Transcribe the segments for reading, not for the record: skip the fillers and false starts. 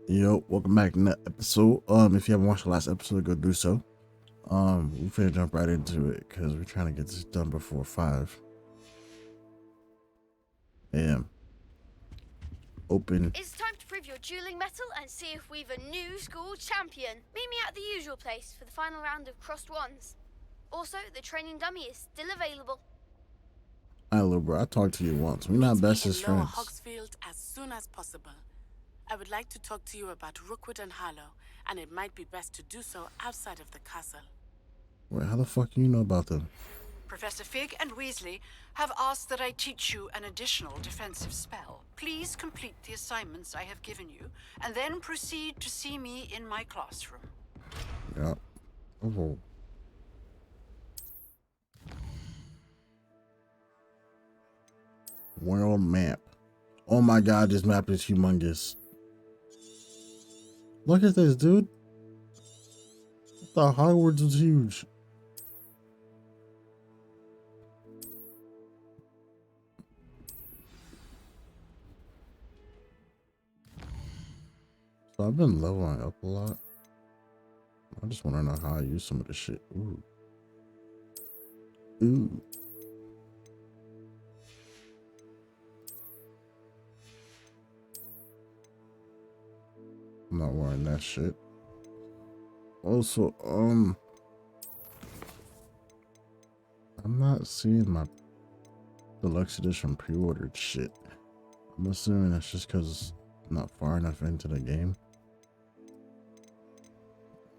Yo, welcome back to the episode. If you haven't watched the last episode, go do so. We're finna jump right into it because we're trying to get this done before 5 a.m. Open. It's time to prove your dueling mettle and see if we've a new school champion. Meet me at the usual place for the final round of crossed wands. Also, the training dummy is still available. Alright, little bro, I talked to you once. We're not bestest friends. Hogsfield as soon as possible. I would like to talk to you about Rookwood and Harlow, and it might be best to do so outside of the castle. Wait, how the fuck do you know about them? Professor Fig and Weasley have asked that I teach you an additional defensive spell. Please complete the assignments I have given you, and then proceed to see me in my classroom. Yeah. Oh. World map. Oh my god, this map is humongous. Look at this, dude. I thought Hogwarts was huge. So I've been leveling up a lot. I just want to know how I use some of this shit. Ooh. Ooh. I'm not wearing that shit. Also, I'm not seeing my deluxe edition pre-ordered shit. I'm assuming that's just because I'm not far enough into the game.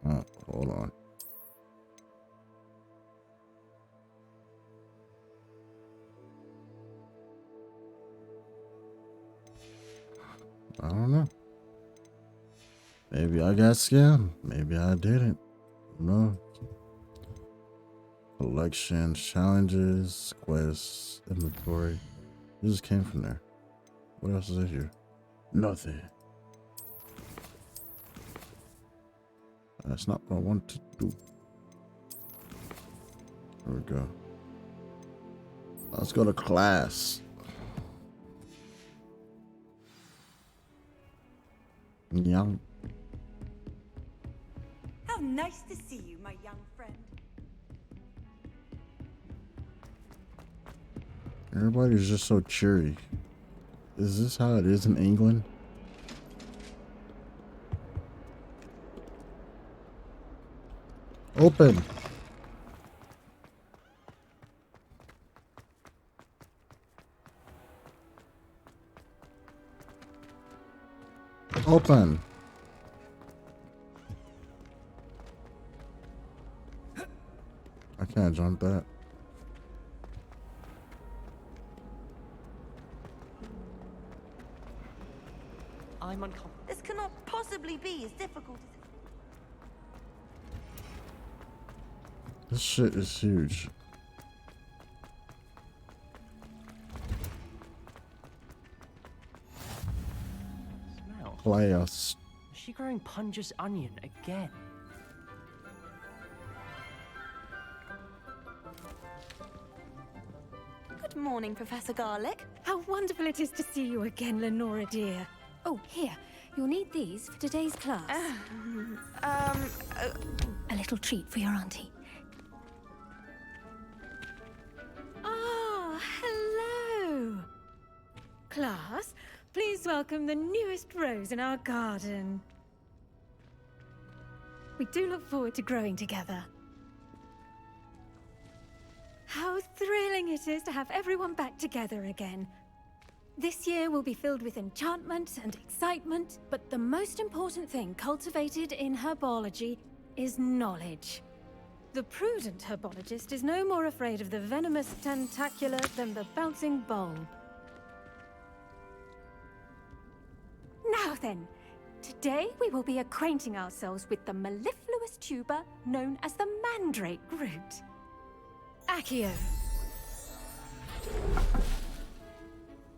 Oh, hold on. I don't know. Maybe I got scammed. Maybe I didn't. No. Collections, challenges, quests, inventory. It just came from there. What else is in here? Nothing. That's not what I want to do. There we go. Let's go to class. Young. How nice to see you, my young friend. Everybody's just so cheery. Is this how it is in England? Open. Open. I can't jump that. I'm uncomfortable. This cannot possibly be as difficult as it... This shit is huge. Smell. Playoffs. Is she growing Punja's onion again? Good morning, Professor Garlic. How wonderful it is to see you again, Lenora dear. Oh, here. You'll need these for today's class. A little treat for your auntie. Ah, hello. Class, please welcome the newest rose in our garden. We do look forward to growing together. How thrilling it is to have everyone back together again. This year will be filled with enchantment and excitement, but the most important thing cultivated in herbology is knowledge. The prudent herbologist is no more afraid of the venomous tentacular than the bouncing bulb. Now then, today we will be acquainting ourselves with the mellifluous tuber known as the mandrake root. Accio.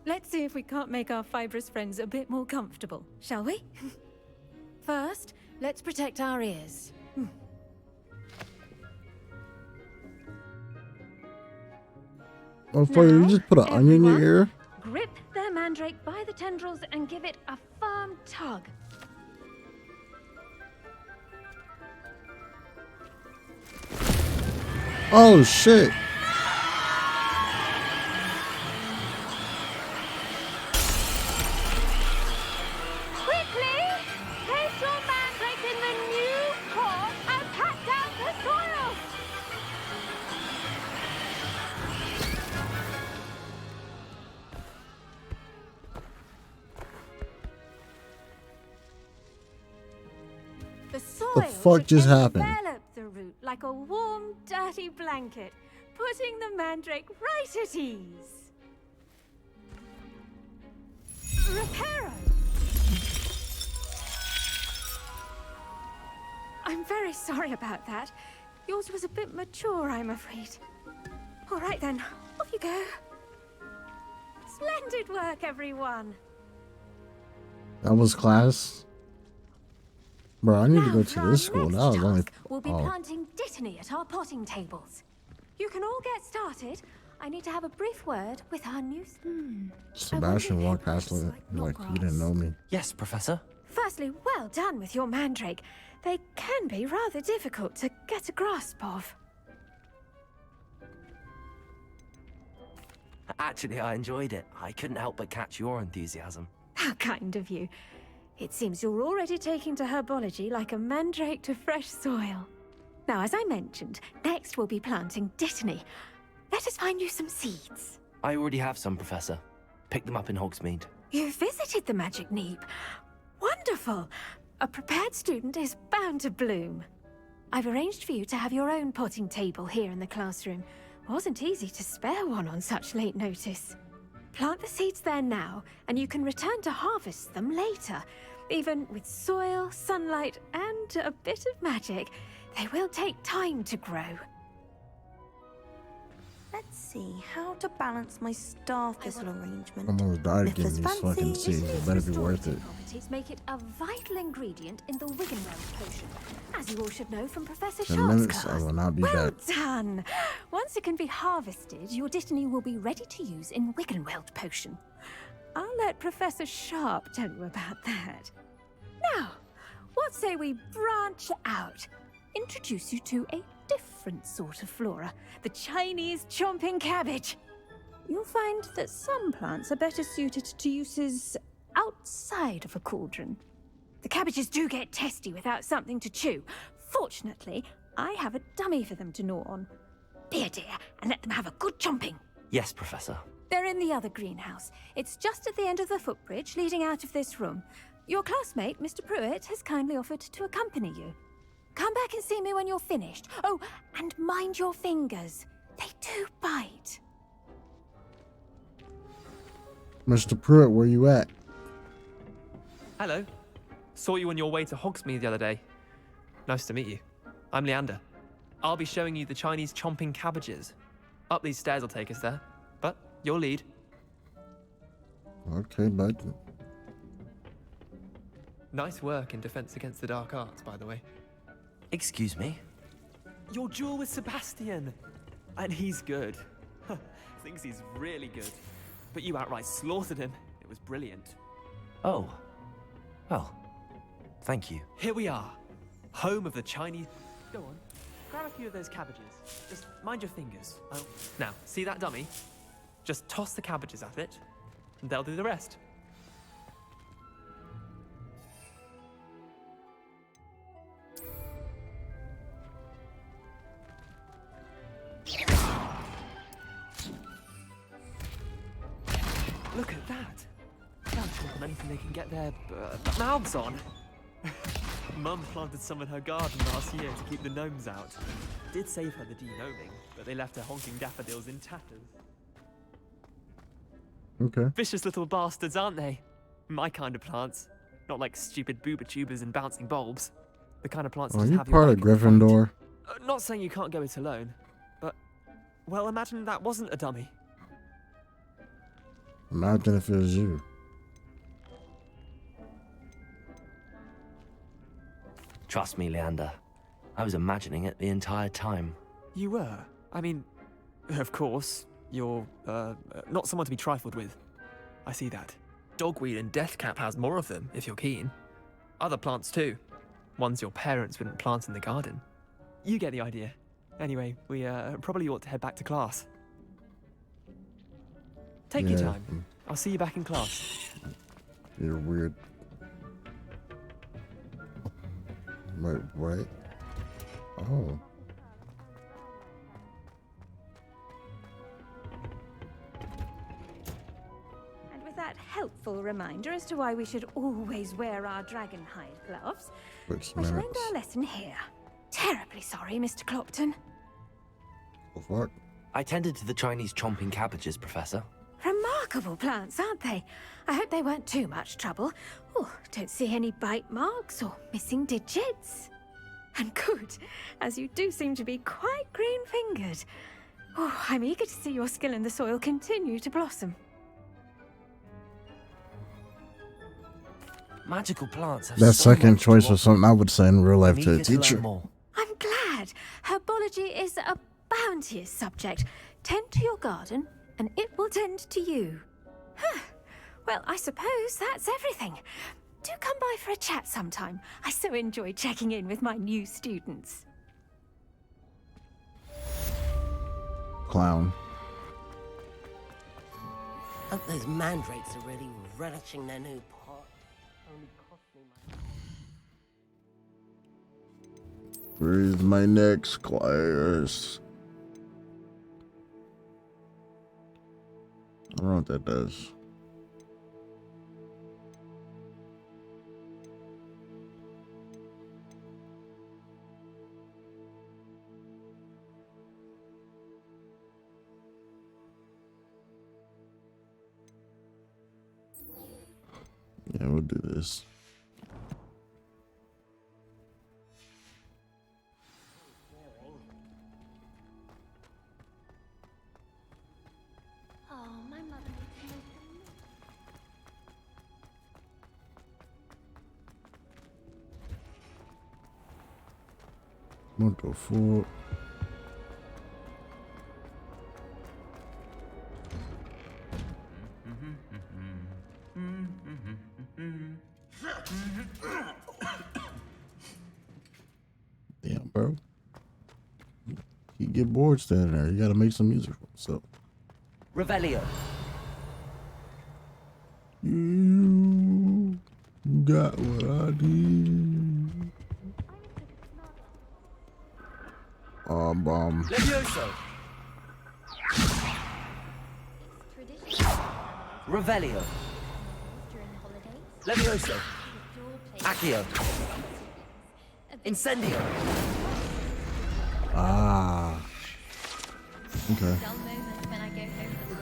Let's see if we can't make our fibrous friends a bit more comfortable, shall we? First, let's protect our ears. Oh, fuck, you just put an onion in your ear? Grip their mandrake by the tendrils and give it a firm tug. Oh shit. Quickly! Place your mandrake in the new pot and pat down the soil! The soil fuck should just happened? envelop the root like a warm, dirty blanket, putting the mandrake right at ease. Reparo! I'm very sorry about that. Yours was a bit mature, I'm afraid. All right then, off you go. Splendid work, everyone. That was class. Bro, I need to Now go for to our this school. next That was only. task, we'll be planting dittany at our potting tables. You can all get started. I need to have a brief word with our new... Sebastian walked past like he didn't know me. Yes, Professor. Firstly, well done with your mandrake. They can be rather difficult to get a grasp of. Actually, I enjoyed it. I couldn't help but catch your enthusiasm. How kind of you. It seems you're already taking to herbology like a mandrake to fresh soil. Now, as I mentioned, next we'll be planting dittany. Let us find you some seeds. I already have some, Professor. Picked them up in Hogsmeade. You visited the Magic Neep. Wonderful. A prepared student is bound to bloom. I've arranged for you to have your own potting table here in the classroom. Wasn't easy to spare one on such late notice. Plant the seeds there now, and you can return to harvest them later. Even with soil, sunlight, and a bit of magic, they will take time to grow. Let's see how to balance my star thistle arrangement. Almost died getting Nicholas these fancy fucking seeds. It better be worth it. Properties make it a vital ingredient in the Wiggenweld potion, as you all should know from Professor 10 Sharp's minutes, I class. will not be Well back. done! Once it can be harvested, your dittany will be ready to use in Wiggenweld potion. I'll let Professor Sharp tell you about that. Now, what say we branch out? Introduce you to a different sort of flora, the Chinese chomping cabbage. You'll find that some plants are better suited to uses outside of a cauldron. The cabbages do get testy without something to chew. Fortunately, I have a dummy for them to gnaw on. Be a dear and let them have a good chomping. Yes, Professor. They're in the other greenhouse. It's just at the end of the footbridge leading out of this room. Your classmate, Mr. Pruitt, has kindly offered to accompany you. Come back and see me when you're finished. Oh, and mind your fingers. They do bite. Mr. Pruitt, where you at? Hello. Saw you on your way to Hogsmeade the other day. Nice to meet you. I'm Leander. I'll be showing you the Chinese chomping cabbages. Up these stairs will take us there, but you'll lead. Okay, bud. Nice work in Defense Against the Dark Arts, by the way. Excuse me? Your duel with Sebastian! And he's good. Thinks he's really good. But you outright slaughtered him. It was brilliant. Oh. Well, thank you. Here we are. Home of the Chinese... Go on. Grab a few of those cabbages. Just mind your fingers. Oh. Now, see that dummy? Just toss the cabbages at it, and they'll do the rest. Look at that! They'll chomp on anything they can get their mouths on. Mum planted some in her garden last year to keep the gnomes out. Did save her the de-gnoming, but they left her honking daffodils in tatters. Okay. Vicious little bastards, aren't they? My kind of plants. Not like stupid booba tubers and bouncing bulbs. The kind of plants that Are just you have your part of back in the fight. Gryffindor? Not saying you can't go it alone, but... Well, imagine that wasn't a dummy. Imagine if it was you. Trust me, Leander. I was imagining it the entire time. You were? I mean, of course, you're, not someone to be trifled with. I see that. Dogweed and deathcap has more of them, if you're keen. Other plants too. Ones your parents wouldn't plant in the garden. You get the idea. Anyway, we probably ought to head back to class. Take your Yeah. time. I'll see you back in class. You're weird. Wait, what? Oh. And with that helpful reminder as to why we should always wear our dragon hide gloves, 6 we shall end minutes. our lesson here. Terribly sorry, Mr. Clopton. The fuck? I tended to the Chinese chomping cabbages, Professor. Remarkable plants, aren't they? I hope they weren't too much trouble. Oh, don't see any bite marks or missing digits. And good, as you do seem to be quite green-fingered. Oh, I'm eager to see your skill in the soil continue to blossom. Magical plants have That so second much to choice was offer. something I would say in real life I'm to a eager to learn teacher. more. I'm glad. Herbology is a bounteous subject. Tend to your garden, and it will tend to you. Huh. Well, I suppose that's everything. Do come by for a chat sometime. I so enjoy checking in with my new students. Clown. Hope those mandrakes are really relishing their new pot. Only cost me my... Where's my next class? I don't know what that does. Yeah, we'll do this. Oh, my mother makes me. What the fuck? Damn, bro. You get bored standing there. You gotta make some music for yourself. Revelio. You got what I need. Levioso. Tradition Revelio. during holidays. Levioso. Your place. Accio. Incendio. Ah. Okay. Dull moments when I go home for the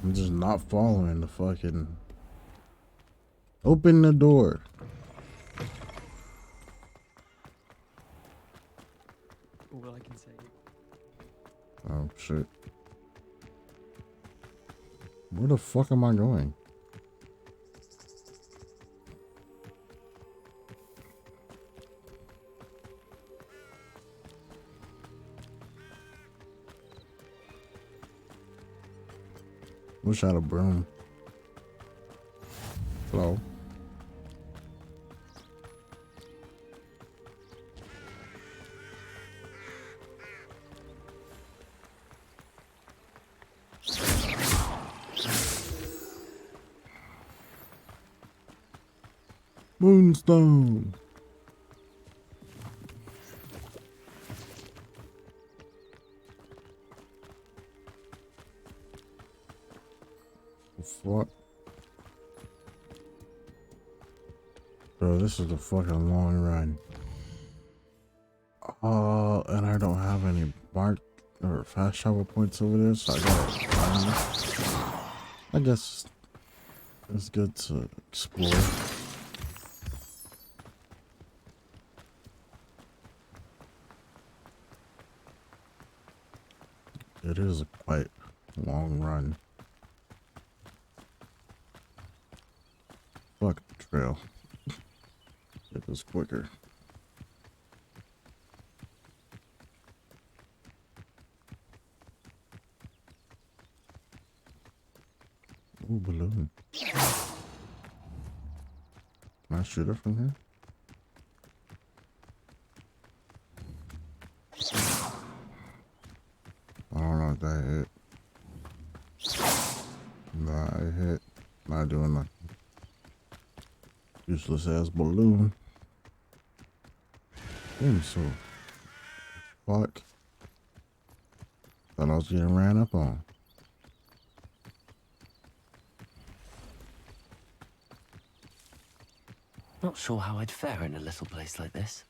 I'm just not following the fucking. Open the door. All I can say. Oh shit. Where the fuck am I going? Wish I had a broom. Hello. Moonstone. What? Bro, this is a fucking long run. And I don't have any mark or fast travel points over there, so I gotta find them. I guess it's good to explore. It is a quite long run. Fuck the trail. Get this quicker. Ooh, balloon. shoot her from here? I don't know if that hit. Nah, it hit. Not doing nothing. Useless ass balloon. Damn, so. Fuck. Thought I was getting ran up on. Not sure how I'd fare in a little place like this.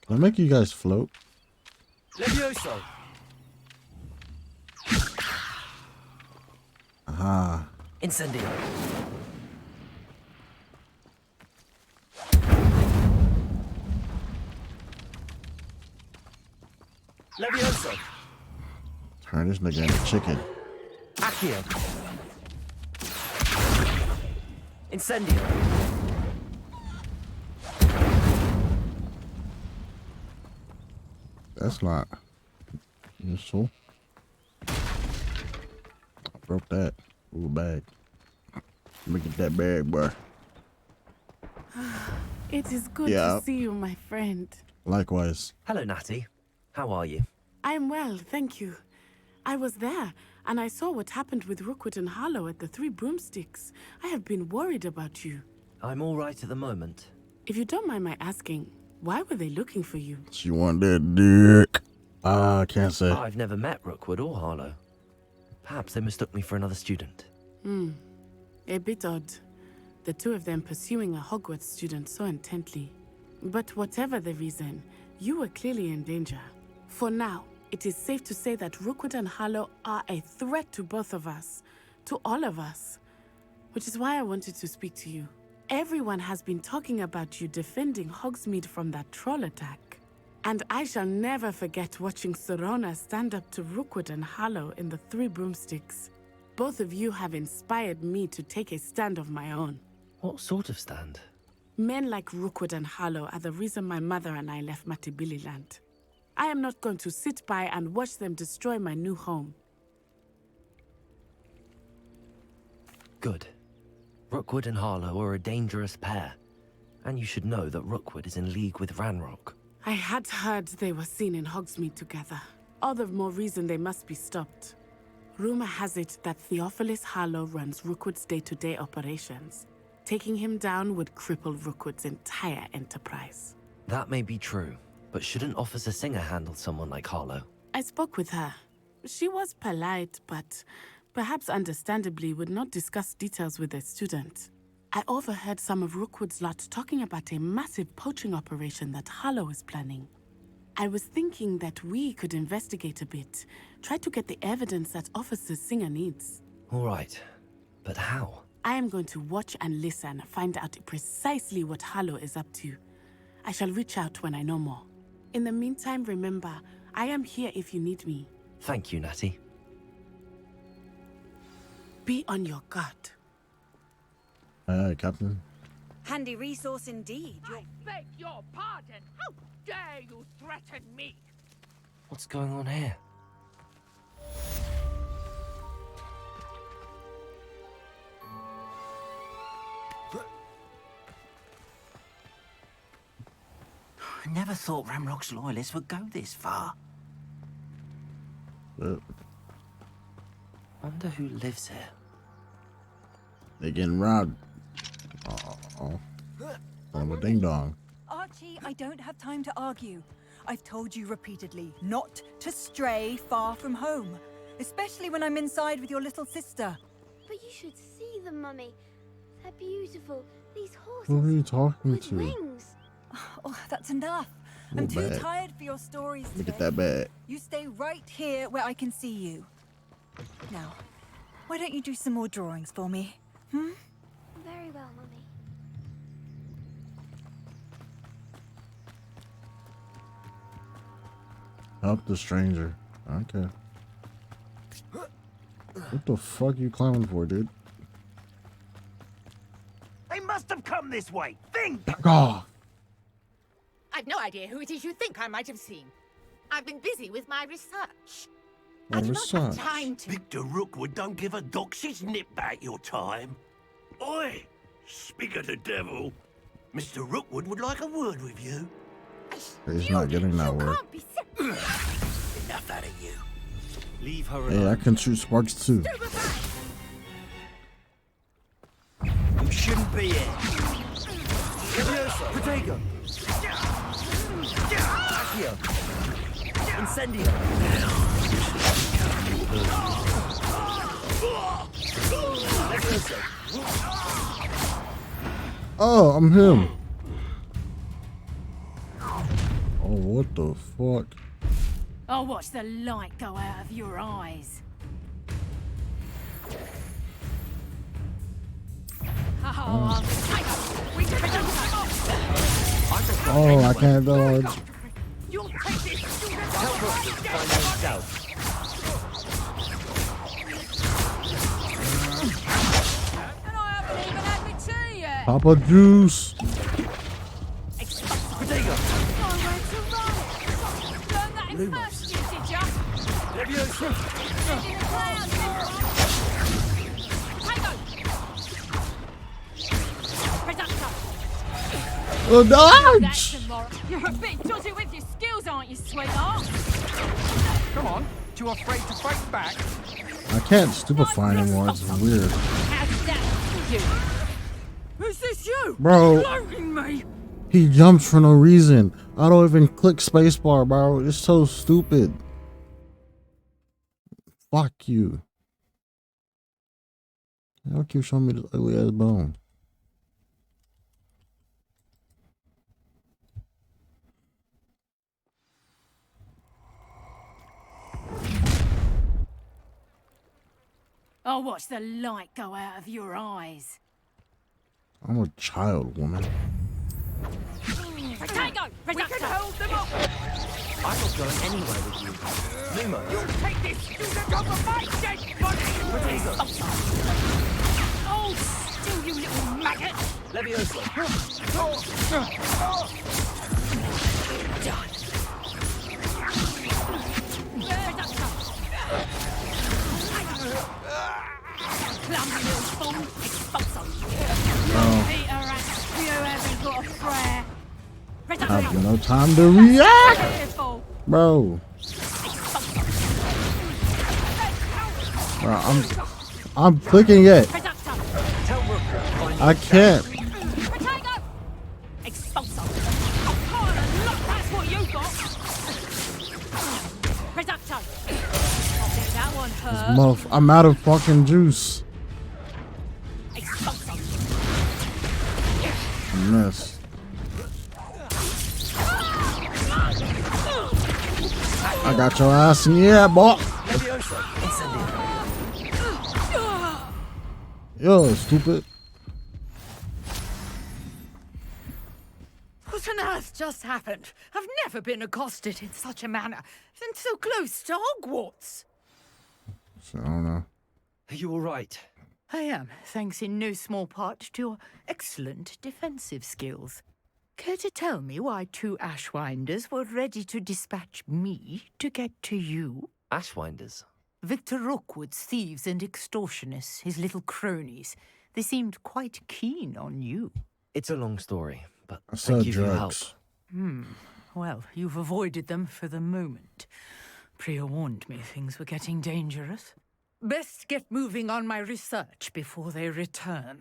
Can I make you guys float? Levioso! Aha. Incendio! Levioso! Turn this nigga into chicken. Accio! Incendio! That's not useful. I broke that. Ooh, bag. Let me get that bag, boy. It is good Yeah. to see you, my friend. Likewise. Hello, Natty. How are you? I'm well, thank you. I was there, and I saw what happened with Rookwood and Harlow at the Three Broomsticks. I have been worried about you. I'm all right at the moment. If you don't mind my asking, why were they looking for you? She want that dick. I can't say. I've never met Rookwood or Harlow. Perhaps they mistook me for another student. A bit odd. The two of them pursuing a Hogwarts student so intently. But whatever the reason, you were clearly in danger. For now, it is safe to say that Rookwood and Harlow are a threat to both of us. To all of us. Which is why I wanted to speak to you. Everyone has been talking about you defending Hogsmeade from that troll attack. And I shall never forget watching Sorta stand up to Rookwood and Harlow in the Three Broomsticks. Both of you have inspired me to take a stand of my own. What sort of stand? Men like Rookwood and Harlow are the reason my mother and I left Matabeleland. I am not going to sit by and watch them destroy my new home. Good. Rookwood and Harlow are a dangerous pair. And you should know that Rookwood is in league with Ranrock. I had heard they were seen in Hogsmeade together. All the more reason they must be stopped. Rumor has it that Theophilus Harlow runs Rookwood's day-to-day operations. Taking him down would cripple Rookwood's entire enterprise. That may be true, but shouldn't Officer Singer handle someone like Harlow? I spoke with her. She was polite, but perhaps understandably would not discuss details with a student. I overheard some of Rookwood's lot talking about a massive poaching operation that Harlow is planning. I was thinking that we could investigate a bit, try to get the evidence that Officer Singer needs. All right, but how? I am going to watch and listen, find out precisely what Harlow is up to. I shall reach out when I know more. In the meantime, remember, I am here if you need me. Thank you, Natty. Be on your guard. Aye, Captain. Handy resource indeed. I beg your pardon. How dare you threaten me? What's going on here? I never thought Ramrock's loyalists would go this far. Wonder who lives here. They getting robbed. Oh, I'm a ding dong. Archie, I don't have time to argue. I've told you repeatedly not to stray far from home, especially when I'm inside with your little sister. But you should see them, Mummy. They're beautiful. These horses Who are you talking with to? wings. Oh, that's enough. Oh, I'm too bad. tired for your stories Look today. at that bag. You stay right here where I can see you. Now, why don't you do some more drawings for me? Very well, Mummy. Help the stranger. Okay. What the fuck you climbing for, dude? They must have come this way. Think! Oh, I've no idea who it is you think I might have seen. I've been busy with my research. my I do not have research. time to... Victor Rookwood don't give a doxy's nip back your time. Oi! Speak of the devil. Mr. Rookwood would like a word with you. He's not getting that word. Enough out of you. Leave her alone. Hey, I can shoot sparks too. You shouldn't be here. Potato. Accio. Incendio. Oh, I'm him. Oh, what the fuck? I'll watch the light go out of your eyes. Oh, I can't dodge. You'll take this. Tell Rookwood to find himself. And I haven't even had my tea yet. Papa Juice. Potato. Nowhere to run. Learn that in first year, did ya? Leviosa. In the clouds. Potato. Oh, dodge! That's tomorrow. You're a bit dodgy with your skills, aren't you, sweetheart? Come on, too afraid to fight back? I can't stupefy anymore. It's weird. How's that for you? Is this you? Bro, Floating me? he jumps for no reason. I don't even click spacebar, bro. It's so stupid. Fuck you. Y'all keep showing me this ugly ass bone. I'll watch the light go out of your eyes. I'm a child, woman. Potato! We can hold them up. I'm not going anywhere with you. Numa. You'll take this to the top of my dead body. Oh, still, you little maggot! Leviosa. Done. Clumsy little fool. Expulso. Peter and you haven't got a prayer. I've got no time to react, Careful. bro. Bro, I'm clicking it. Potato. Tell Rookwood to find I himself. can't. Potato. Expulso. Oh, pile of luck, that's what you got. Potato. I bet that one hurt. I'm out of fucking juice. Expulso. I missed. I got your ass in the air, boy. Leviosa. Incendio. Yo, stupid. What on earth just happened? I've never been accosted in such a manner, and so close to Hogwarts. So, I don't know. Are you all right? I am, thanks in no small part to your excellent defensive skills. Care to tell me why two Ashwinders were ready to dispatch me to get to you? Ashwinders. Victor Rookwood's thieves and extortionists, his little cronies. They seemed quite keen on you. It's a long story, but I thank said you for your help. drugs. Well, you've avoided them for the moment. Priya warned me things were getting dangerous. Best get moving on my research before they return.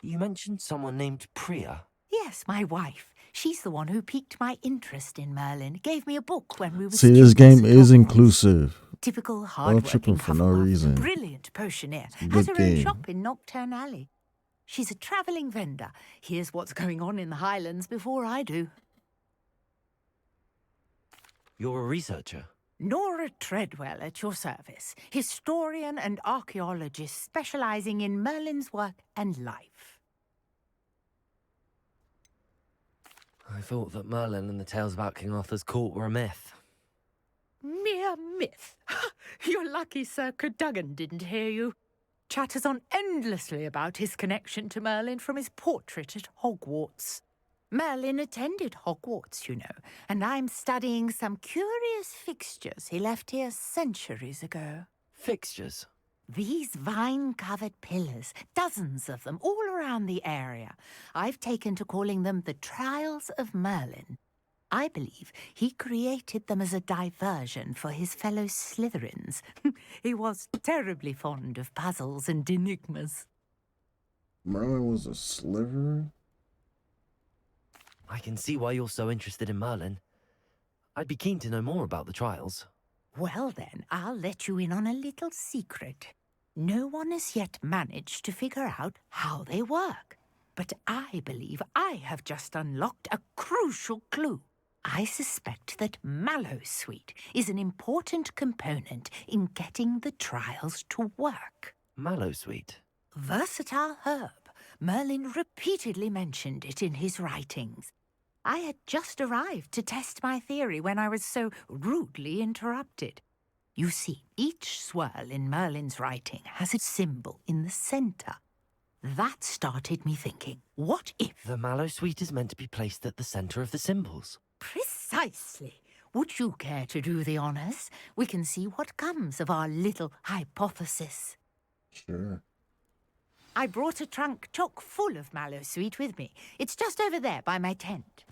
You mentioned someone named Priya. Yes, my wife. She's the one who piqued my interest in Merlin. Gave me a book when we were See, this students game at is Hogwarts. inclusive. Typical tripping hard-working for no Hufflepuff. reason. Brilliant potioneer. a Has good her own game. shop in Nocturne Alley. She's a travelling vendor. Here's what's going on in the Highlands before I do. You're a researcher. Nora Treadwell at your service. Historian and archaeologist specialising in Merlin's work and life. I thought that Merlin and the tales about King Arthur's court were a myth. Mere myth. You're lucky Sir Cadogan didn't hear you. Chatters on endlessly about his connection to Merlin from his portrait at Hogwarts. Merlin attended Hogwarts, you know, and I'm studying some curious fixtures he left here centuries ago. Fixtures? These vine-covered pillars, dozens of them, all around the area. I've taken to calling them the Trials of Merlin. I believe he created them as a diversion for his fellow Slytherins. He was terribly fond of puzzles and enigmas. Merlin was a sliver? I can see why you're so interested in Merlin. I'd be keen to know more about the trials. Well then, I'll let you in on a little secret. No one has yet managed to figure out how they work. But I believe I have just unlocked a crucial clue. I suspect that Mallowsweet is an important component in getting the trials to work. Mallowsweet? Versatile herb. Merlin repeatedly mentioned it in his writings. I had just arrived to test my theory when I was so rudely interrupted. You see, each swirl in Merlin's writing has a symbol in the center. That started me thinking, what if... The Mallowsweet is meant to be placed at the center of the symbols. Precisely. Would you care to do the honors? We can see what comes of our little hypothesis. Sure. I brought a trunk chock full of Mallowsweet with me. It's just over there by my tent.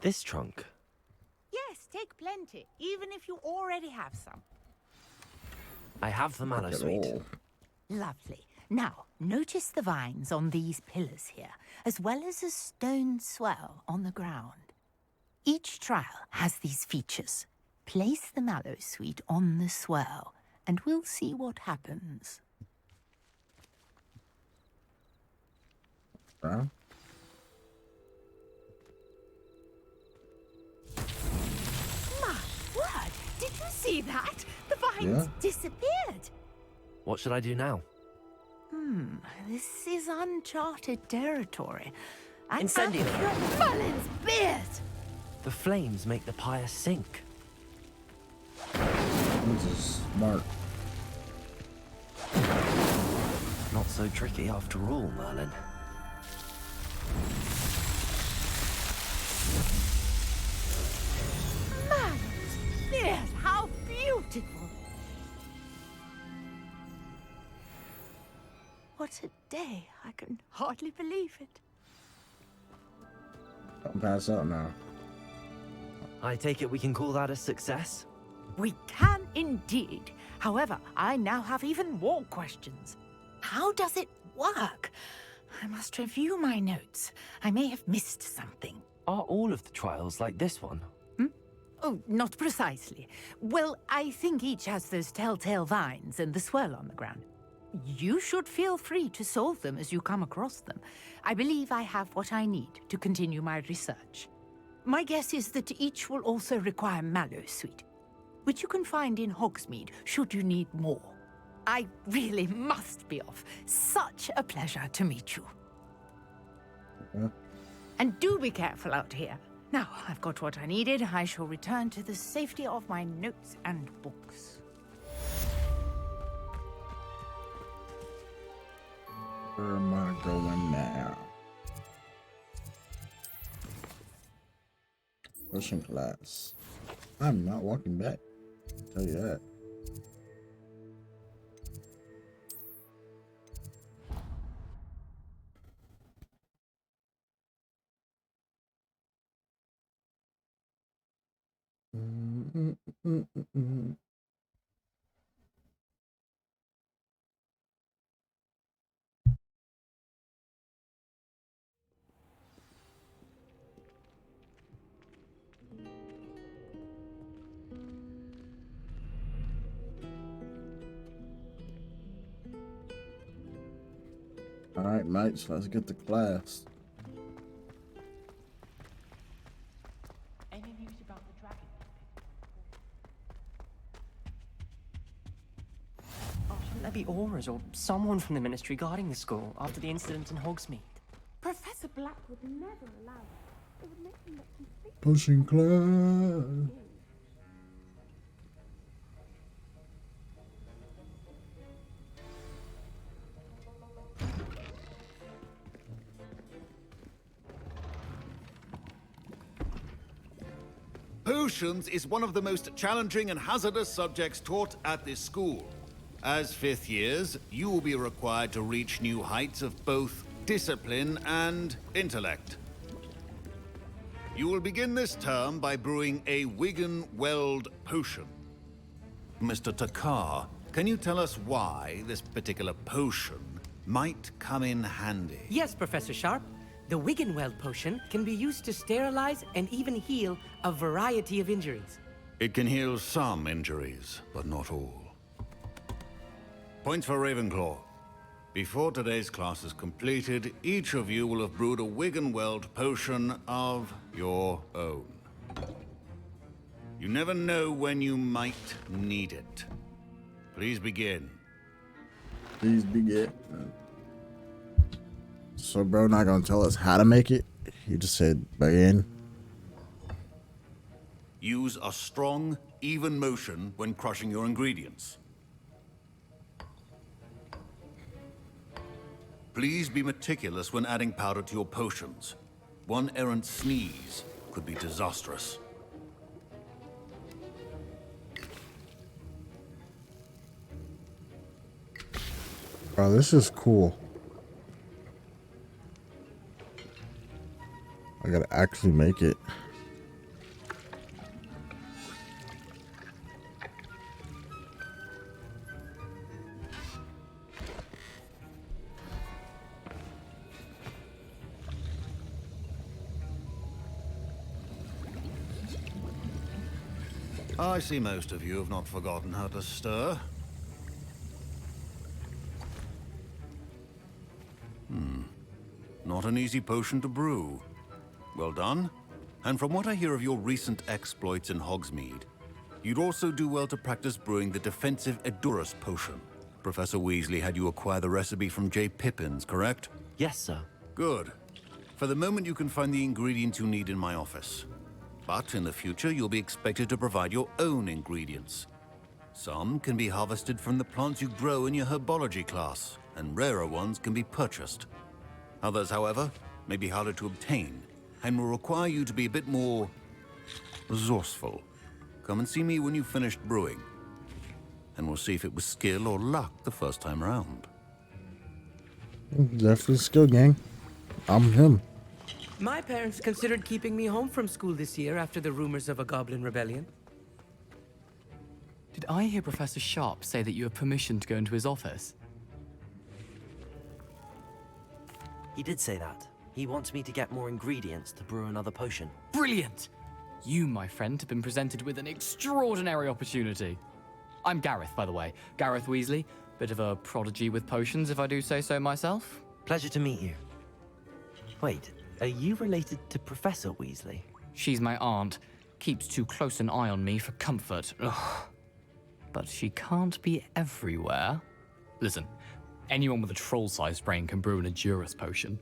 This trunk? Yes, take plenty, even if you already have some. I have the Mallowsweet. Lovely. Now, notice the vines on these pillars here, as well as a stone swell on the ground. Each trial has these features. Place the Mallowsweet on the swell, and we'll see what happens. Huh? My word! Did you see that? The vines disappeared. What should I do now? This is uncharted territory. Incendio! Merlin's beard! The flames make the pyre sink. This is smart. Not so tricky after all, Merlin. Merlin's beard! How beautiful! What a day. I can hardly believe it. Don't pass out now. I take it we can call that a success? We can indeed. However, I now have even more questions. How does it work? I must review my notes. I may have missed something. Are all of the trials like this one? Oh, not precisely. Well, I think each has those telltale vines and the swirl on the ground. You should feel free to solve them as you come across them. I believe I have what I need to continue my research. My guess is that each will also require Mallowsweet, which you can find in Hogsmeade should you need more. I really must be off. Such a pleasure to meet you. And do be careful out here. Now, I've got what I needed. I shall return to the safety of my notes and books. Where am I going now? Pushing class. I'm not walking back. I'll tell you that. All right, mates, let's get to class. Any news about the dragon? Oh, shouldn't there be auras or someone from the ministry guarding the school after the incident in Hogsmeade? Professor Black would never allow it. It would make them look completely... Pushing class. Potions is one of the most challenging and hazardous subjects taught at this school. As 5th years, you will be required to reach new heights of both discipline and intellect. You will begin this term by brewing a Wigan Weld potion. Mr. Takar, can you tell us why this particular potion might come in handy? Yes, Professor Sharp. The Wiggenweld potion can be used to sterilize and even heal a variety of injuries. It can heal some injuries, but not all. Points for Ravenclaw. Before today's class is completed, each of you will have brewed a Wiggenweld potion of your own. You never know when you might need it. Please begin. Please begin. So bro not gonna tell us how to make it? He just said begin. Use a strong, even motion when crushing your ingredients. Please be meticulous when adding powder to your potions. One errant sneeze could be disastrous. Bro, this is cool. I gotta actually make it. I see most of you have not forgotten how to stir. Not an easy potion to brew. Well done. And from what I hear of your recent exploits in Hogsmeade, you'd also do well to practice brewing the defensive Edurus potion. Professor Weasley had you acquire the recipe from J. Pippins, correct? Yes, sir. Good. For the moment, you can find the ingredients you need in my office. But in the future, you'll be expected to provide your own ingredients. Some can be harvested from the plants you grow in your herbology class, and rarer ones can be purchased. Others, however, may be harder to obtain, and will require you to be a bit more resourceful. Come and see me when you've finished brewing, and we'll see if it was skill or luck the first time around. Definitely skill, gang. I'm him. My parents considered keeping me home from school this year after the rumors of a goblin rebellion. Did I hear Professor Sharp say that you have permission to go into his office? He did say that. He wants me to get more ingredients to brew another potion. Brilliant! You, my friend, have been presented with an extraordinary opportunity. I'm Gareth, by the way. Gareth Weasley. Bit of a prodigy with potions, if I do say so myself. Pleasure to meet you. Wait, are you related to Professor Weasley? She's my aunt. Keeps too close an eye on me for comfort. Ugh. But she can't be everywhere. Listen, anyone with a troll-sized brain can brew an Edurus potion.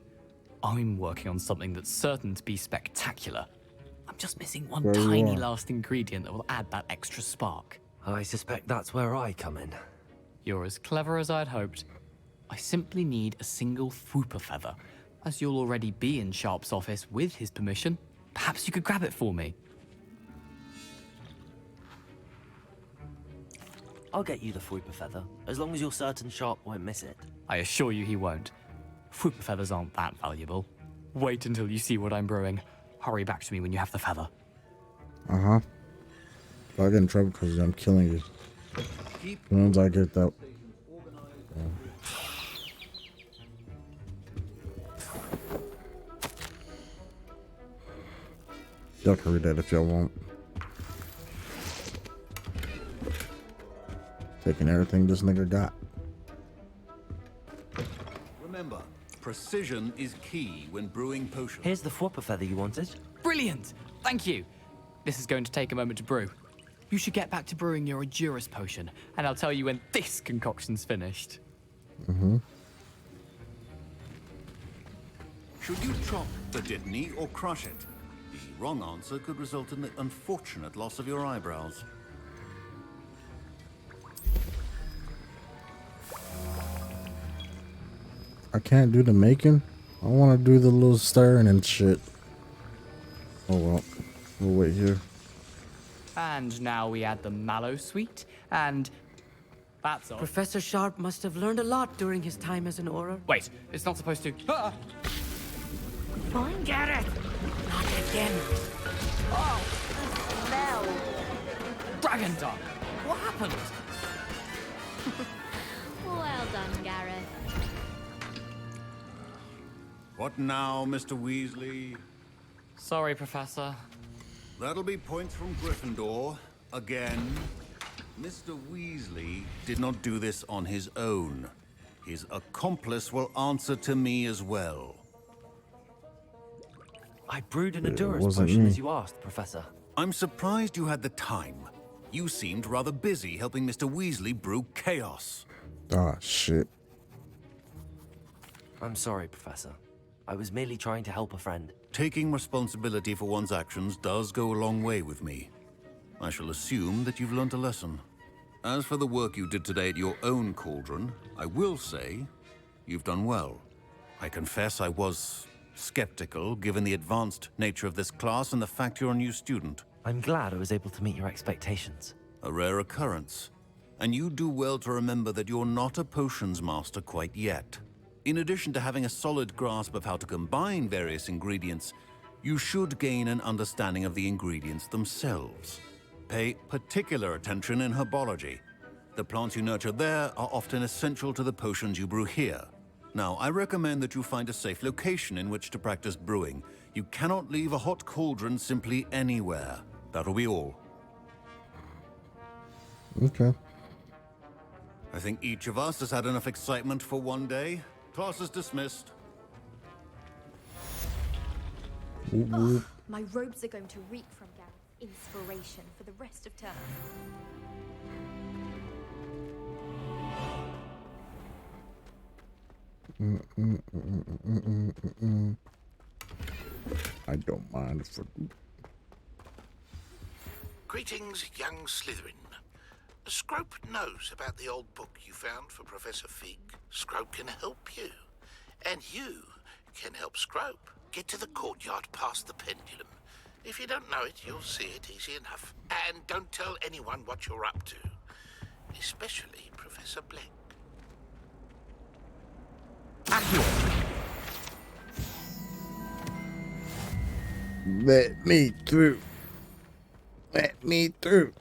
I'm working on something that's certain to be spectacular. I'm just missing one There you tiny are. last ingredient that will add that extra spark. I suspect that's where I come in. You're as clever as I'd hoped. I simply need a single Fwooper feather. As you'll already be in Sharp's office with his permission, perhaps you could grab it for me. I'll get you the Fwooper feather, as long as you're certain Sharp won't miss it. I assure you he won't. Fwooper feathers aren't that valuable. Wait until you see what I'm brewing. Hurry back to me when you have the feather. Uh-huh. If I get in trouble because I'm killing you. As soon as I get that. Y'all can read that if y'all want. Taking everything this nigga got. Remember, precision is key when brewing potions. Here's the Fwooper feather you wanted. Brilliant! Thank you! This is going to take a moment to brew. You should get back to brewing your Edurus potion, and I'll tell you when this concoction's finished. Mm-hmm. Should you chop the Dittany or crush it? The wrong answer could result in the unfortunate loss of your eyebrows. I can't do the making. I want to do the little stirring and shit. Oh well. We'll wait here. And now we add the mallow sweet, and that's all. Professor Sharp must have learned a lot during his time as an Auror. Wait, it's not supposed to. Ah! Find Gareth! Not again. Oh, the smell! Dragon Dog! What happened? Well done, Gareth. What now, Mr. Weasley? Sorry, Professor. That'll be points from Gryffindor. Again. Mr. Weasley did not do this on his own. His accomplice will answer to me as well. I brewed an Endurance wasn't potion me. as you asked, Professor. I'm surprised you had the time. You seemed rather busy helping Mr. Weasley brew chaos. Ah, shit. I'm sorry, Professor. I was merely trying to help a friend. Taking responsibility for one's actions does go a long way with me. I shall assume that you've learnt a lesson. As for the work you did today at your own cauldron, I will say you've done well. I confess I was skeptical, given the advanced nature of this class and the fact you're a new student. I'm glad I was able to meet your expectations. A rare occurrence. And you do well to remember that you're not a potions master quite yet. In addition to having a solid grasp of how to combine various ingredients, you should gain an understanding of the ingredients themselves. Pay particular attention in herbology. The plants you nurture there are often essential to the potions you brew here. Now, I recommend that you find a safe location in which to practice brewing. You cannot leave a hot cauldron simply anywhere. That'll be all. Okay. I think each of us has had enough excitement for one day. Class is dismissed. Oh, my robes are going to reek from Gareth's inspiration for the rest of term. I don't mind if Greetings, young Slytherin. Scrope knows about the old book you found for Professor Fig. Scrope can help you. And you can help Scrope. Get to the courtyard past the pendulum. If you don't know it, you'll see it easy enough. And don't tell anyone what you're up to. Especially Professor Black. Let me through. Let me through.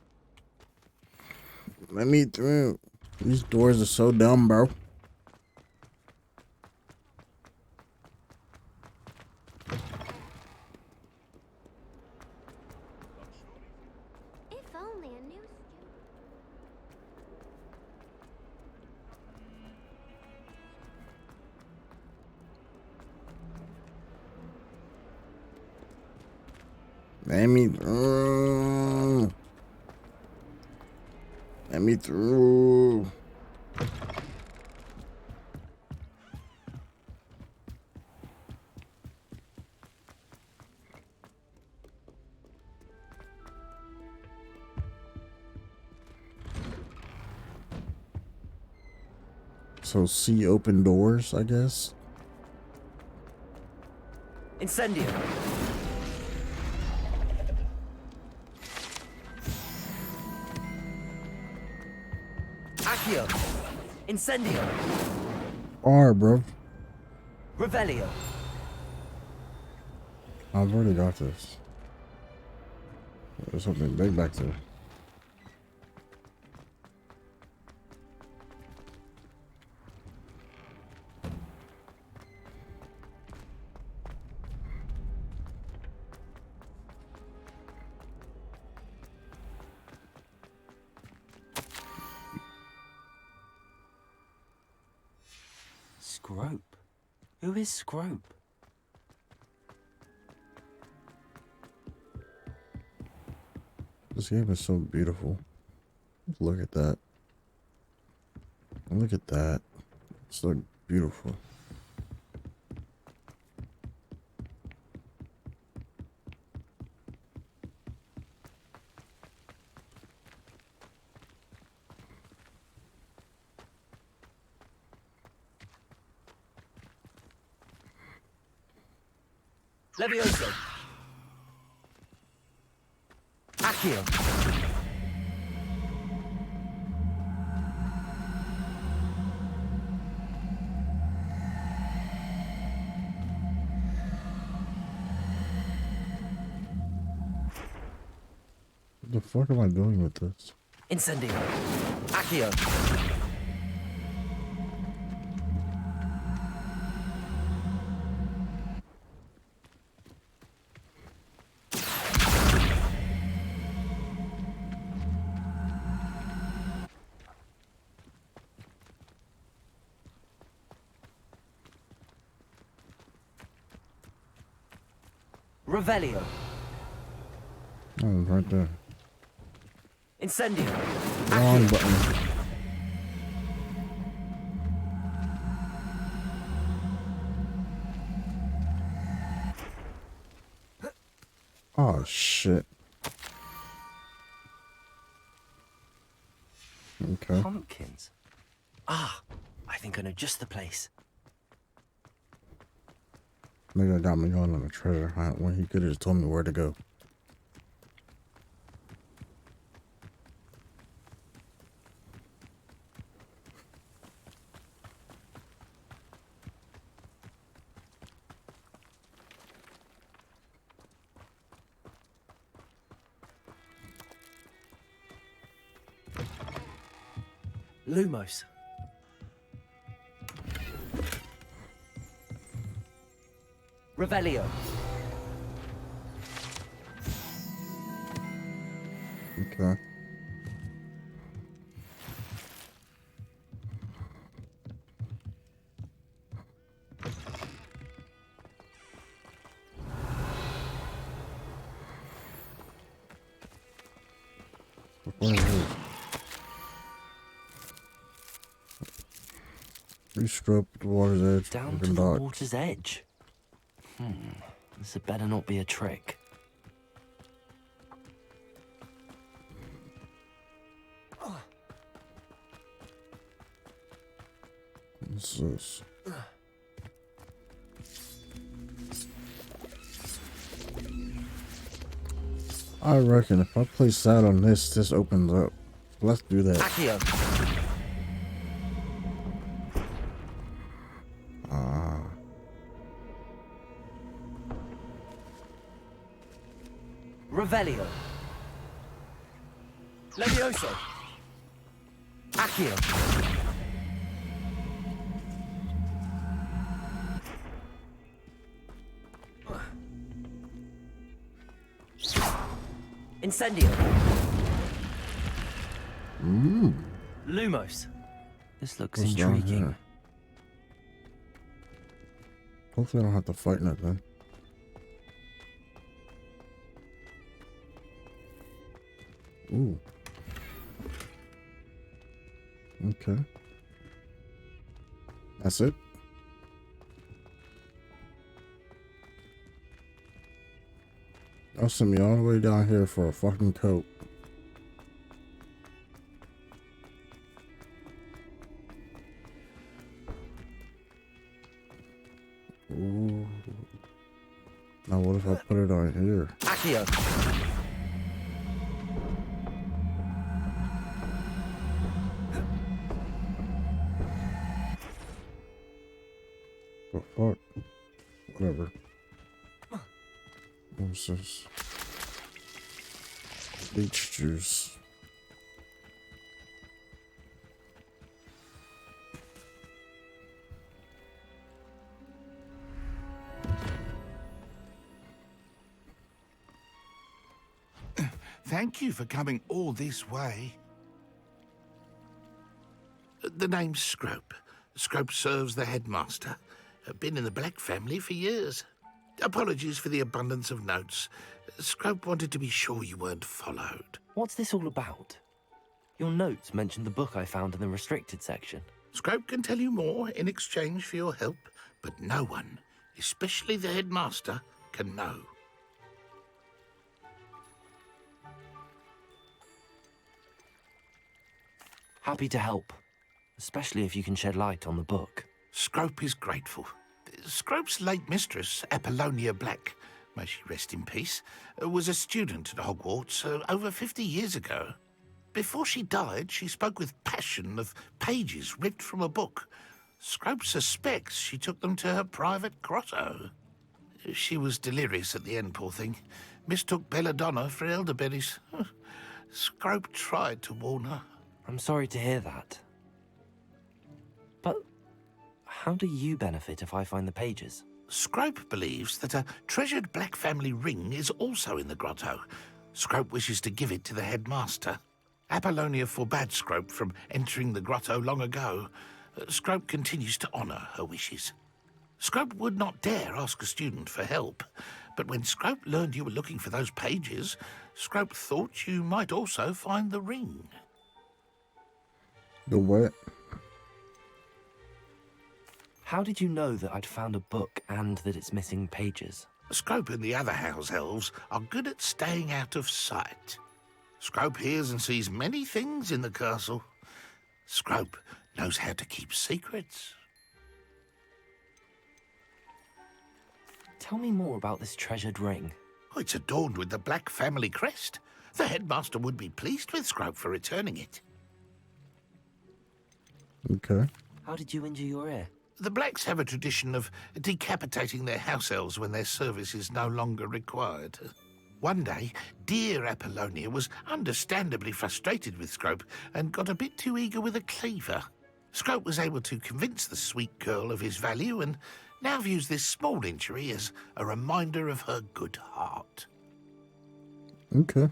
Let me through. These doors are so dumb, bro. If only a new Let me through. Let me through. So see open doors, I guess. Incendio. Accio. Incendio. R, bro. Revelio. I've already got this. There's something big back there. Scrope? Who is Scrope? This game is so beautiful. Look at that. Look at that. It's so beautiful. Levioso. Accio. What the fuck am I doing with this? Incendio. Accio. Revelio. Oh, right there. Incendio. Wrong button. Oh shit. Okay. Pumpkins. Ah, I think I know just the place. Maybe I got me going on a treasure hunt when he could have just told me where to go. Lumos. Revelio. Okay. What is this? Scrope the water's edge. Down to the water's edge. This had better not be a trick. What's this? I reckon if I place that on this, this opens up. Let's do that. Accio. Revelio. Levioso. Accio. Incendio. Lumos. This looks What's down intriguing. here? Hopefully I don't have to fight nothing. Ooh. Okay. That's it. I'll send me all the way down here for a fucking coat. Ooh. Now what if I put it on here? Accio. The fuck? Whatever. What's this? Beach juice. Thank you for coming all this way. The name's Scrope. Scrope serves the headmaster. Been in the Black family for years. Apologies for the abundance of notes. Scrope wanted to be sure you weren't followed. What's this all about? Your notes mentioned the book I found in the restricted section. Scrope can tell you more in exchange for your help, but no one, especially the headmaster, can know. Happy to help, especially if you can shed light on the book. Scrope is grateful. Scrope's late mistress, Apollonia Black, may she rest in peace, was a student at Hogwarts over 50 years ago. Before she died, she spoke with passion of pages ripped from a book. Scrope suspects she took them to her private grotto. She was delirious at the end, poor thing. Mistook belladonna for elderberries. Scrope tried to warn her. I'm sorry to hear that. But how do you benefit if I find the pages? Scrope believes that a treasured black family ring is also in the grotto. Scrope wishes to give it to the headmaster. Apollonia forbade Scrope from entering the grotto long ago. Scrope continues to honour her wishes. Scrope would not dare ask a student for help, but when Scrope learned you were looking for those pages, Scrope thought you might also find the ring. The what? How did you know that I'd found a book and that it's missing pages? Scrope and the other house elves are good at staying out of sight. Scrope hears and sees many things in the castle. Scrope knows how to keep secrets. Tell me more about this treasured ring. Oh, it's adorned with the black family crest. The headmaster would be pleased with Scrope for returning it. Okay. How did you injure your ear? The Blacks have a tradition of decapitating their house elves when their service is no longer required. One day, dear Apollonia was understandably frustrated with Scrope and got a bit too eager with a cleaver. Scrope was able to convince the sweet girl of his value and now views this small injury as a reminder of her good heart. Okay.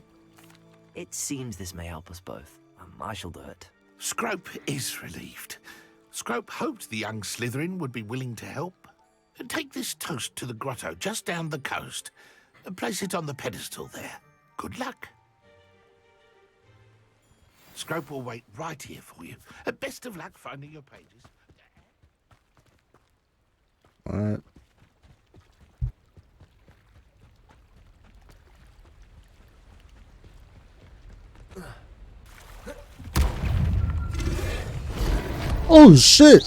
It seems this may help us both. I shall do it. Scrope is relieved. Scrope hoped the young Slytherin would be willing to help. Take this toast to the grotto just down the coast and place it on the pedestal there. Good luck. Scrope will wait right here for you. Best of luck finding your pages. All right. Oh shit!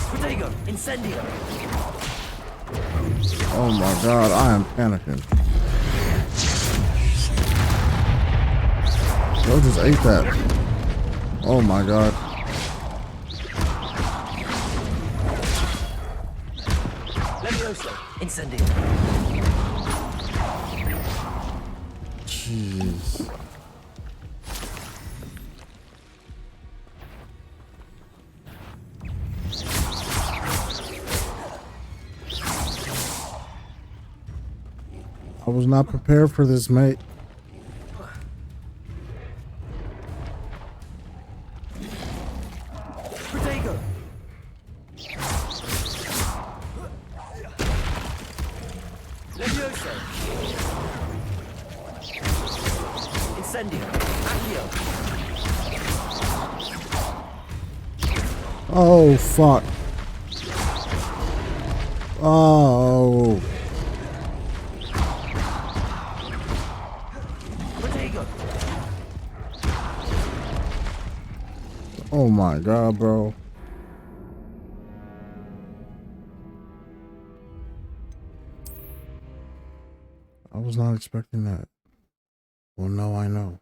Protego, incendio. Oh my god, I am panicking. Yo just ate that. Oh my god. Levioso, incendio. Jeez. I was not prepared for this, mate. Protego. Levioso. Incendio. Accio. Oh fuck. Oh. Oh my god, bro. I was not expecting that. Well, no, I know.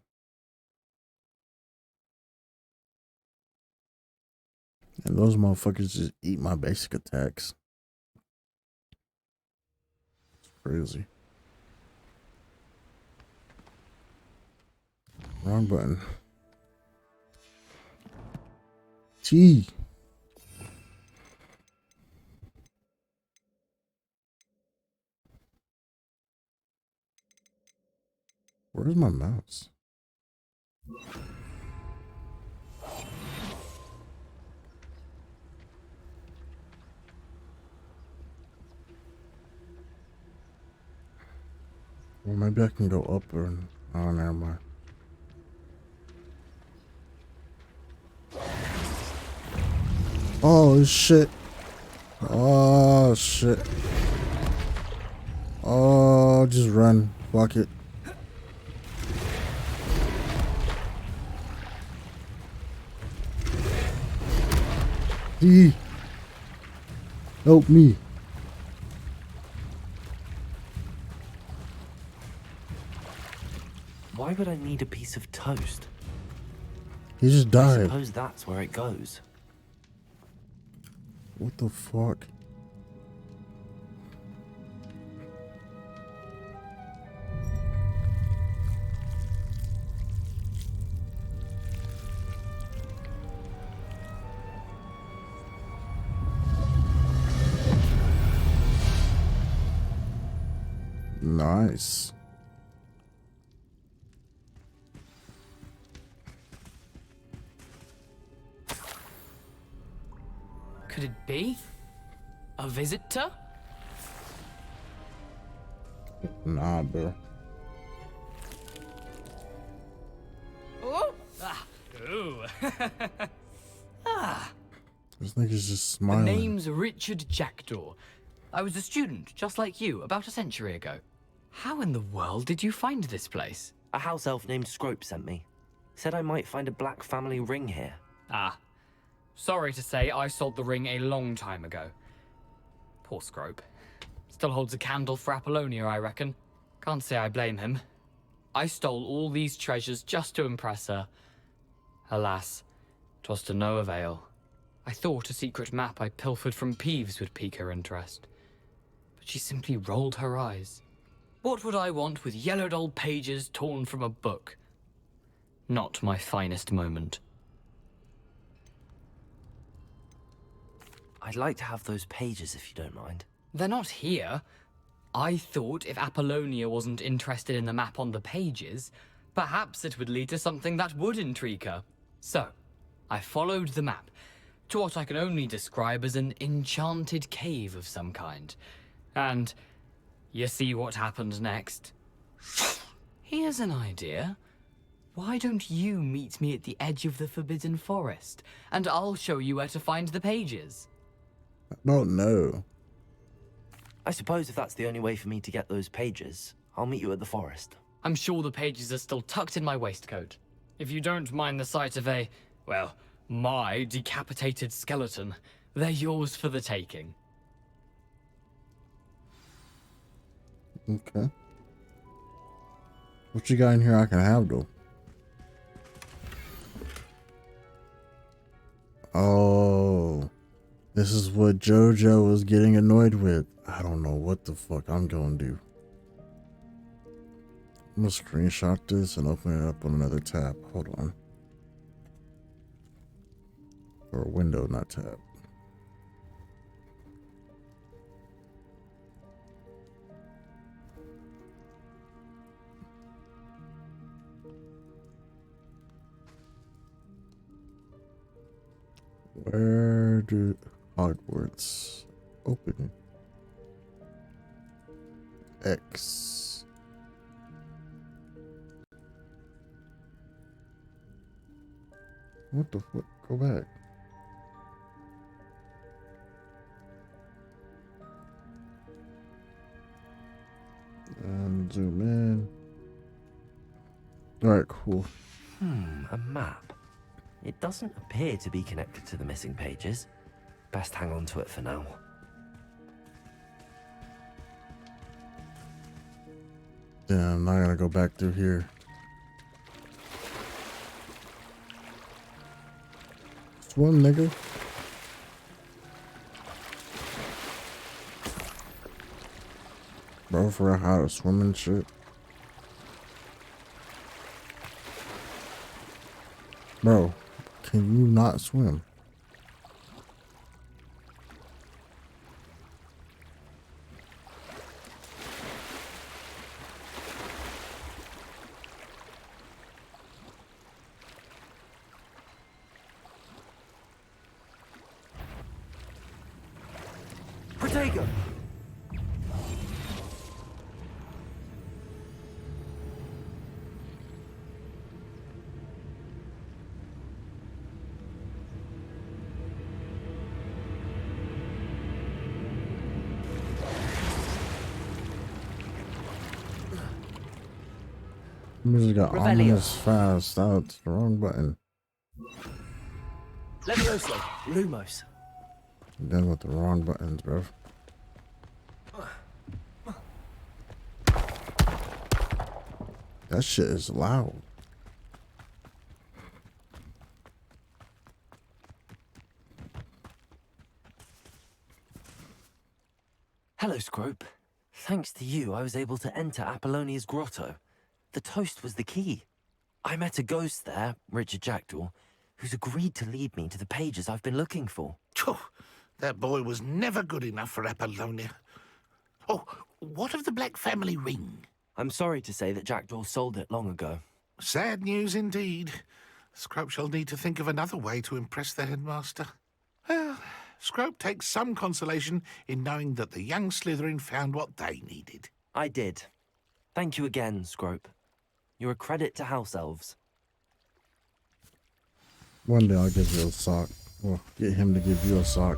And those motherfuckers just eat my basic attacks. It's crazy. Wrong button. T. Where's my mouse? Well, maybe I can go up or... Oh, never mind. Oh, shit. Oh, shit. Oh, just run. Fuck it. Help me. Why would I need a piece of toast? He just I died. suppose that's where it goes. What the fuck? Nice. Could it be? A visitor? Nah, bro. Oh! Ah! Ooh! Ah! This nigga's just The smiling. name's Richard Jackdaw. I was a student, just like you, about a century ago. How in the world did you find this place? A house elf named Scrope sent me. Said I might find a black family ring here. Ah. Sorry to say, I sold the ring a long time ago. Poor Scrope. Still holds a candle for Apollonia, I reckon. Can't say I blame him. I stole all these treasures just to impress her. Alas, 'twas to no avail. I thought a secret map I pilfered from Peeves would pique her interest. But she simply rolled her eyes. What would I want with yellowed old pages torn from a book? Not my finest moment. I'd like to have those pages if you don't mind. They're not here. I thought if Apollonia wasn't interested in the map on the pages, perhaps it would lead to something that would intrigue her. So, I followed the map to what I can only describe as an enchanted cave of some kind. And you see what happened next? Here's an idea. Why don't you meet me at the edge of the Forbidden Forest, and I'll show you where to find the pages? I don't know. I suppose if that's the only way for me to get those pages, I'll meet you at the forest. I'm sure the pages are still tucked in my waistcoat. If you don't mind the sight of a, well, my decapitated skeleton, they're yours for the taking. Okay. What you got in here I can have, though? Oh. This is what JoJo was getting annoyed with. I don't know what the fuck I'm gonna do. I'm gonna screenshot this and open it up on another tab. Hold on. Or a window, not tab. Where do Hogwarts open? X. What the fuck? Go back. And zoom in. Alright, cool. A map. It doesn't appear to be connected to the missing pages. Best hang on to it for now. Damn, I gotta go back through here. Swim, nigga. Bro, for how to swim and shit. Bro, can you not swim? Protego! Music got Revelio. ominous fast. That's the wrong button. Levioso! Lumos! I'm done with the wrong buttons, bro. That shit is loud. Hello, Scrope. Thanks to you, I was able to enter Apollonia's grotto. The toast was the key. I met a ghost there, Richard Jackdaw, who's agreed to lead me to the pages I've been looking for. That boy was never good enough for Apollonia. Oh, what of the Black family ring? I'm sorry to say that Jackdaw sold it long ago. Sad news indeed. Scrope shall need to think of another way to impress the headmaster. Well, Scrope takes some consolation in knowing that the young Slytherin found what they needed. I did. Thank you again, Scrope. You're a credit to house elves. One day I'll give you a sock. Or get him to give you a sock.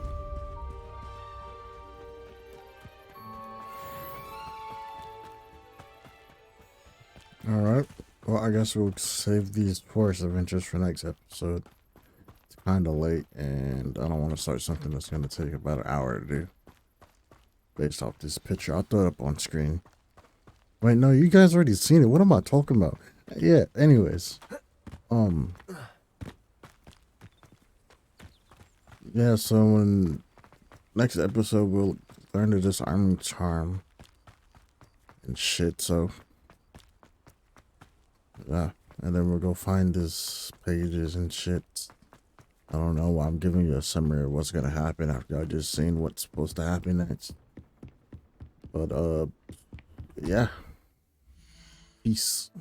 Alright. Well, I guess we'll save these forest adventures for next episode. It's kind of late, and I don't want to start something that's going to take about an hour to do. Based off this picture. I'll throw it up on screen. Wait, no, you guys already seen it. What am I talking about? Yeah, anyways. Yeah, so in next episode, we'll learn to disarm charm and shit, so. Yeah, and then we'll go find his pages and shit. I don't know. I'm giving you a summary of what's gonna happen after I just seen what's supposed to happen next. But, yeah. Peace.